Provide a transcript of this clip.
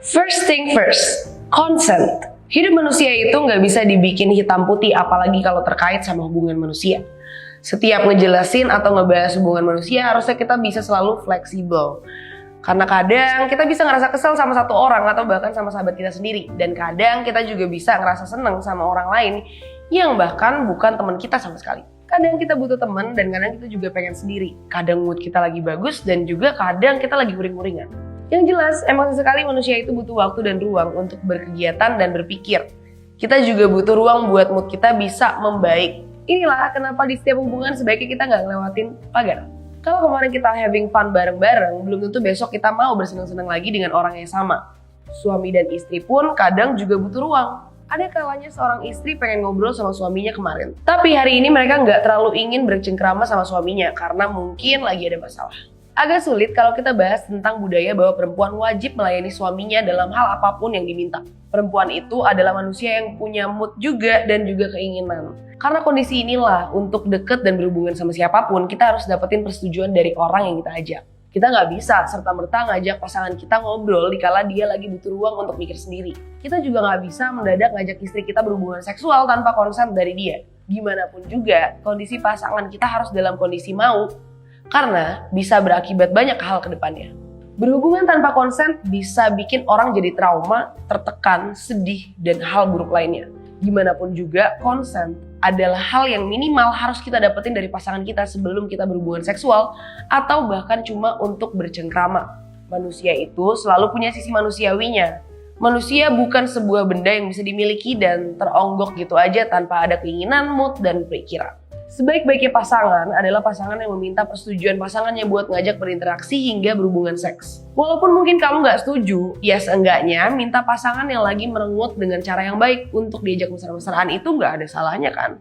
First thing first, consent. Hidup manusia itu nggak bisa dibikin hitam putih, apalagi kalau terkait sama hubungan manusia. Setiap ngejelasin atau ngebahas hubungan manusia, harusnya kita bisa selalu fleksibel. Karena kadang kita bisa ngerasa kesel sama satu orang atau bahkan sama sahabat kita sendiri. Dan kadang kita juga bisa ngerasa seneng sama orang lain yang bahkan bukan teman kita sama sekali. Kadang kita butuh teman dan kadang kita juga pengen sendiri. Kadang mood kita lagi bagus dan juga kadang kita lagi uring-uringan. Yang jelas, emang sesekali manusia itu butuh waktu dan ruang untuk berkegiatan dan berpikir. Kita juga butuh ruang buat mood kita bisa membaik. Inilah kenapa di setiap hubungan sebaiknya kita nggak ngelewatin pagar. Kalau kemarin kita having fun bareng-bareng, belum tentu besok kita mau bersenang-senang lagi dengan orang yang sama. Suami dan istri pun kadang juga butuh ruang. Ada kalanya seorang istri pengen ngobrol sama suaminya kemarin. Tapi hari ini mereka nggak terlalu ingin bercengkrama sama suaminya karena mungkin lagi ada masalah. Agak sulit kalau kita bahas tentang budaya bahwa perempuan wajib melayani suaminya dalam hal apapun yang diminta. Perempuan itu adalah manusia yang punya mood juga dan juga keinginan. Karena kondisi inilah, untuk deket dan berhubungan sama siapapun, kita harus dapetin persetujuan dari orang yang kita ajak. Kita nggak bisa serta-merta ngajak pasangan kita ngobrol dikala dia lagi butuh ruang untuk mikir sendiri. Kita juga nggak bisa mendadak ngajak istri kita berhubungan seksual tanpa konsen dari dia. Gimana pun juga, kondisi pasangan kita harus dalam kondisi mau. Karena bisa berakibat banyak hal ke depannya. Berhubungan tanpa konsen bisa bikin orang jadi trauma, tertekan, sedih, dan hal buruk lainnya. Gimana pun juga, konsen adalah hal yang minimal harus kita dapetin dari pasangan kita sebelum kita berhubungan seksual atau bahkan cuma untuk bercengkrama. Manusia itu selalu punya sisi manusiawinya. Manusia bukan sebuah benda yang bisa dimiliki dan teronggok gitu aja tanpa ada keinginan, mood, dan pikiran. Sebaik-baiknya pasangan adalah pasangan yang meminta persetujuan pasangannya buat ngajak berinteraksi hingga berhubungan seks. Walaupun mungkin kamu nggak setuju, ya seenggaknya minta pasangan yang lagi merengut dengan cara yang baik untuk diajak mesra-mesraan itu nggak ada salahnya kan?